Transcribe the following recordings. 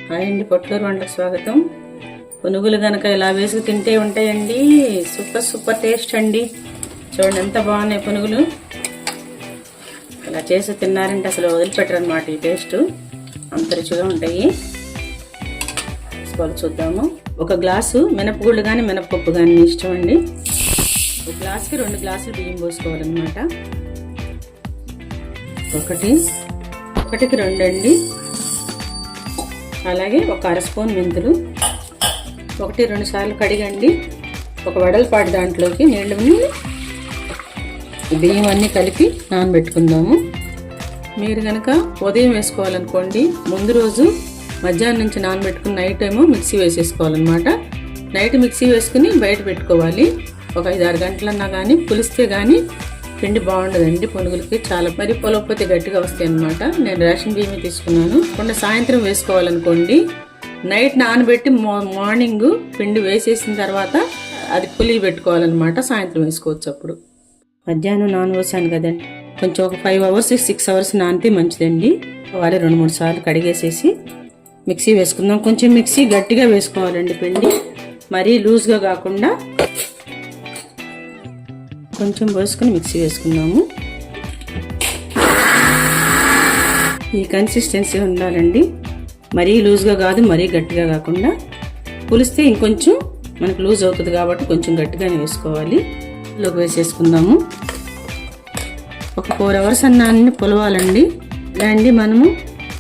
Hi అండి, పొట్లూరు వంటకు స్వాగతం. పునుగులు గనక ఇలా వేసుకు తింటే ఉంటాయండి, సూపర్ టేస్ట్ అండి. చూడండి ఎంత బాగున్నాయి పునుగులు. ఇలా చేసి తిన్నారంటే అసలు వదిలిపెట్టరు అనమాట. ఈ టేస్ట్ అంత రుచిగా ఉంటాయి. చూద్దాము. ఒక గ్లాసు మినపగుళ్ళు కానీ మినపపప్పు కానీ ఇష్టం అండి. ఒక గ్లాసుకి 2 గ్లాసులు బియ్యం పోసుకోవాలన్నమాట. ఒకటికి 2 అండి. అలాగే ఒక 1/2 స్పూన్ మెంతులు, 1-2 సార్లు కడిగండి. ఒక వడలపాటి దాంట్లోకి నీళ్ళని బియ్యం అన్నీ కలిపి నానబెట్టుకుందాము. మీరు కనుక ఉదయం వేసుకోవాలనుకోండి, ముందు రోజు మధ్యాహ్నం నుంచి నానబెట్టుకుని నైట్ ఏమో మిక్సీ వేసేసుకోవాలన్నమాట. నైట్ మిక్సీ వేసుకుని బయట పెట్టుకోవాలి. ఒక 5-6 గంటలన్నా కానీ పులిస్తే కానీ పిండి బాగుండదండి. పునుగులకి చాలా మరి పొలకపోతే గట్టిగా వస్తాయి అనమాట. నేను రేషన్ బియ్యం తీసుకున్నాను. కొంత సాయంత్రం వేసుకోవాలనుకోండి, నైట్ నానబెట్టి మార్నింగ్ పిండి వేసేసిన తర్వాత అది పులి పెట్టుకోవాలన్నమాట. సాయంత్రం వేసుకోవచ్చు. అప్పుడు మధ్యాహ్నం నానబోసాను కదండి, కొంచెం ఒక 5 అవర్స్ 6 అవర్స్ నానితే మంచిదండి. వారే 2-3 సార్లు కడిగేసేసి మిక్సీ వేసుకుందాం. కొంచెం మిక్సీ గట్టిగా వేసుకోవాలండి పిండి, మరీ లూజ్గా కాకుండా కొంచెం పోసుకుని మిక్సీ వేసుకుందాము. ఈ కన్సిస్టెన్సీ ఉండాలండి, మరీ లూజ్గా కాదు మరీ గట్టిగా కాకుండా. పులిస్తే ఇంకొంచెం మనకు లూజ్ అవుతుంది కాబట్టి కొంచెం గట్టిగానే వేసుకోవాలి. లోకి వేసేసుకుందాము. ఒక 4 అవర్స్ అన్నాన్ని పులవాలండి. ఇలా అండి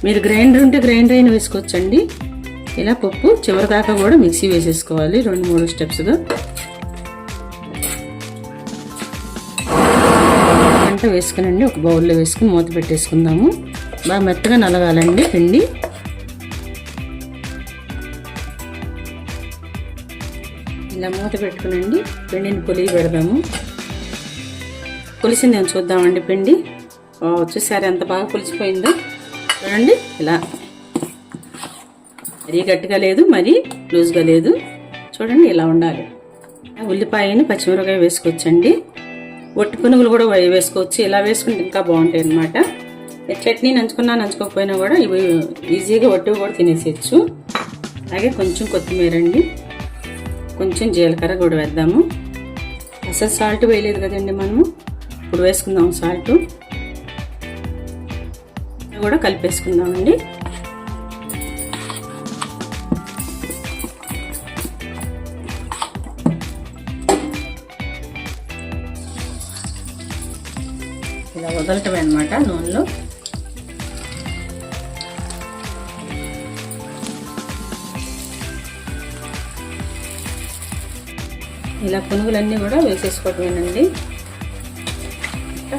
మీరు గ్రైండర్ ఉంటే గ్రైండర్ అయినా వేసుకోవచ్చండి. ఇలా పప్పు చివరి దాకా కూడా మిక్సీ వేసేసుకోవాలి 2-3 స్టెప్స్గా. వేసుకునండి ఒక బౌల్లో వేసుకుని మూత పెట్టేసుకుందాము. బాగా మెత్తగా నలగాలండి పిండి. ఇలా మూత పెట్టుకునండి పిండిని పులిగి పెడదాము. పులిసిందేమో చూద్దామండి పిండి. చూసారు ఎంత బాగా పులిసిపోయిందో. చూడండి ఇలా మరీ గట్టిగా లేదు మరీ లూజ్గా లేదు. చూడండి ఇలా ఉండాలి. ఉల్లిపాయని పచ్చిమిరపకాయ వేసుకోవచ్చండి. ఒట్టి పునుగులు కూడా వేసుకోవచ్చు. ఇలా వేసుకుంటే ఇంకా బాగుంటాయి అన్నమాట. చట్నీ నంచుకోకపోయినా కూడా ఇవి ఈజీగా ఒట్టివి కూడా తినేసేయచ్చు. అలాగే కొంచెం కొత్తిమీర అండి, కొంచెం జీలకర్ర కూడా వేద్దాము. అసలు సాల్ట్ వేయలేదు కదండి మనము, ఇప్పుడు వేసుకుందాం సాల్ట్ కూడా కలిపేసుకుందామండి. ఇలా వదలటమే అనమాట నూనెలో. ఇలా పునుగులన్నీ కూడా వేసేసుకోవటమేనండి.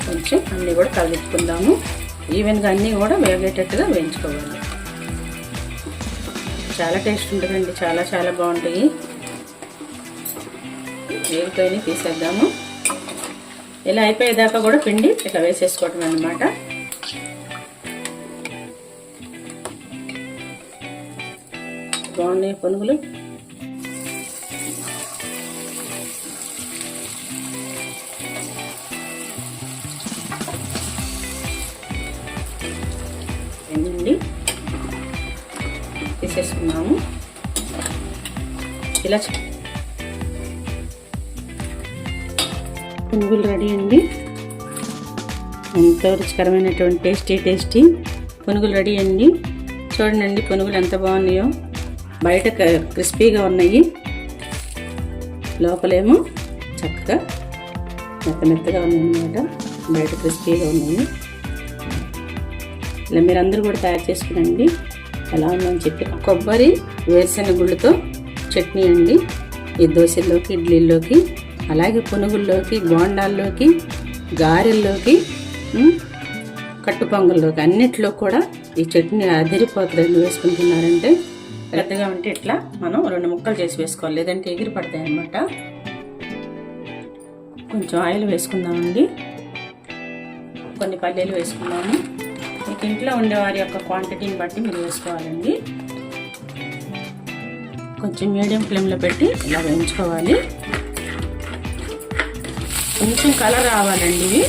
కొంచెం అన్నీ కూడా కలుపుకుందాము. ఈవెన్గా అన్నీ కూడా వేగేటట్టుగా వేయించుకోవాలి. చాలా టేస్ట్ ఉంటుందండి, చాలా బాగుంటాయి. వేగిపోయి తీసేద్దాము. ఇలా అయిపోయేదాకా కూడా పిండి ఇట్లా వేసేసుకోవటం అన్నమాట. బాగున్నాయి పునుగులు. ఏంటండి తీసేసుకున్నాము. ఇలా పునుగులు రెడీ అండి. ఎంతో రుచికరమైనటువంటి టేస్టీ పునుగులు రెడీ అండి. చూడండి పునుగులు ఎంత బాగున్నాయో. బయట క్రిస్పీగా ఉన్నాయి, లోపలేమో చక్కగా మెత్తగా ఉన్నాయన్నమాట. బయట క్రిస్పీగా ఉన్నాయి. ఇలా మీరందరూ కూడా తయారు చేసుకునండి. ఎలా ఉందని చెప్పి. కొబ్బరి వేరుశెనగ గుళ్ళతో చట్నీ అండి. ఈ దోశల్లోకి ఇడ్లీల్లోకి అలాగే పునుగుల్లోకి బోండాల్లోకి గారెల్లోకి కట్టు పొంగల్లోకి అన్నిట్లో కూడా ఈ చట్నీ అదిరిపోతుందండి. వేసుకుంటున్నారంటే పెద్దగా ఉంటే ఇట్లా మనం 2 ముక్కలు చేసి వేసుకోవాలి, లేదంటే ఎగిరి పడతాయి అన్నమాట. కొంచెం ఆయిల్ వేసుకుందామండి. కొన్ని పల్లీలు వేసుకుందాము. మీకు ఇంట్లో ఉండేవారి యొక్క క్వాంటిటీని బట్టి మీరు వేసుకోవాలండి. కొంచెం మీడియం ఫ్లేమ్లో పెట్టి ఇలా వేయించుకోవాలి. కొంచెం కలర్ రావాలండి. ఇవి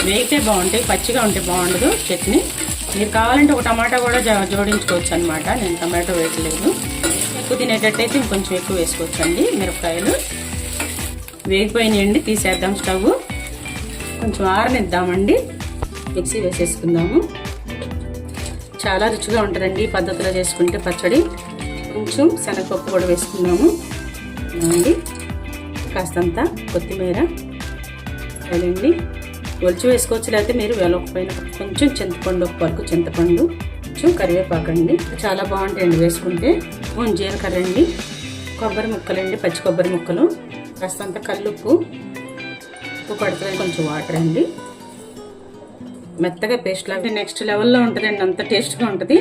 వేగితే బాగుంటాయి, పచ్చిగా ఉంటే బాగుండదు చట్నీ. మీరు కావాలంటే ఒక టమాటా కూడా జోడించుకోవచ్చు అనమాట. నేను టమాటో వేయట్లేదు. ఎక్కువ తినేటట్టయితే ఇంకొంచెం ఎక్కువ వేసుకోవచ్చు అండి. మిరపకాయలు వేగిపోయినాయండి, తీసేద్దాం స్టవ్. కొంచెం ఆరనిద్దామండి, మిక్సీ వేసేసుకుందాము. చాలా రుచిగా ఉంటుందండి ఈ పద్ధతిలో చేసుకుంటే పచ్చడి. కొంచెం శనగపప్పు కూడా వేసుకుందాము అండి, కాస్తంత కొత్తిమీర వేయండి. ఒలిచి వేసుకోవచ్చు, లేకపోతే మీరు వేలకపోయిన కొంచెం చింతపండు, ఒక పలుకు చింతపండు, కొంచెం కరివేపాకండి. చాలా బాగుంటాయండి వేసుకుంటే. జీలకర్ర అండి, కొబ్బరి ముక్కలండి, పచ్చి కొబ్బరి ముక్కలు, కాస్తంత కల్లుప్పు, ఉప్పు పడుతుంది, కొంచెం వాటర్ అండి. మెత్తగా పేస్ట్ లాగా నెక్స్ట్ లెవెల్లో ఉంటుందండి, అంత టేస్ట్గా ఉంటుంది.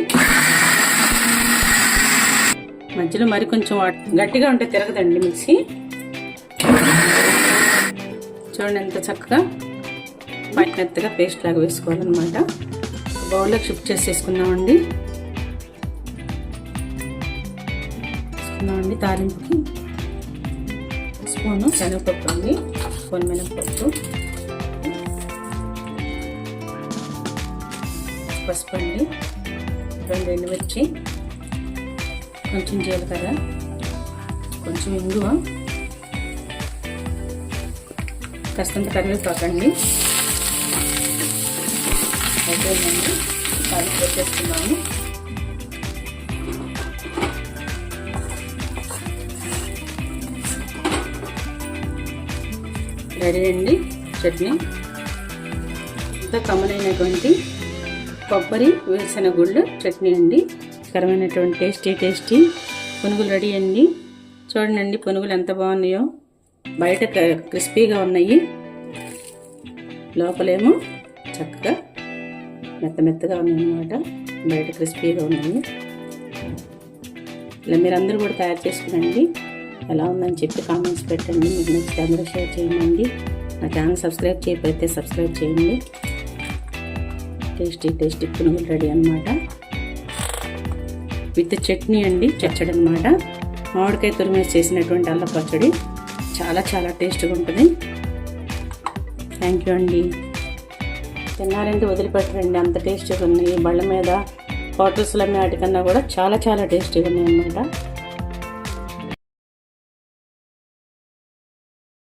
మధ్యలో మరి కొంచెం గట్టిగా ఉంటే తిరగదండి మిక్సీ. చూడండి ఎంత చక్కగా మెత్తగా పేస్ట్ లాగా వేసుకోవాలన్నమాట. బౌల్లోకి షిఫ్ట్ చేసేసుకున్నామండి. తాలింపుకి స్పూను శనగపప్పు అండి, స్పూన్ మినపప్పు, పసుపు అండి, 2 ఎండుమిర్చి, కొంచెం జీలకర్ర, కొంచెం ఇంగువ, కాస్తంత కరివేపాకు అండి. అయిపోయిందండి, తాలింపు పెట్టేస్తున్నాము. రెడీ అండి చట్నీ. ఎంతో కమ్మనైనటువంటి కొబ్బరి వేరుశెనగ గుళ్ళు చట్నీ అండి. కరమైనటువంటి టేస్టీ పునుగులు రెడీ అండి. చూడండి పునుగులు ఎంత బాగున్నాయో. బయట క్రిస్పీగా ఉన్నాయి, లోపలేమో చక్కగా మెత్తగా ఉన్నాయి అన్నమాట. బయట క్రిస్పీగా ఉన్నాయి. ఇలా మీరందరూ కూడా తయారు చేసుకునండి. ఎలా ఉందని చెప్పి కామెంట్స్ పెట్టండి. మీకు నచ్చితే అందరూ షేర్ చేయండి. నా ఛానల్ సబ్స్క్రైబ్ చేయకపోతే సబ్స్క్రైబ్ చేయండి. టేస్టీ పునుగులు రెడీ అనమాట. విత్ చట్నీ అండి, చచ్చడి అనమాట. మామిడికాయ తురిమేసి చేసినటువంటి అల్లం పచ్చడి చాలా టేస్ట్గా ఉంటుంది. థ్యాంక్ యూ అండి. తిన్నారంటే వదిలిపెట్టరండి, అంత టేస్టీగా ఉన్నాయి. బళ్ళ మీద హోటల్స్లో అమ్మే వాటికన్నా కూడా చాలా టేస్టీగా ఉన్నాయి అన్నమాట.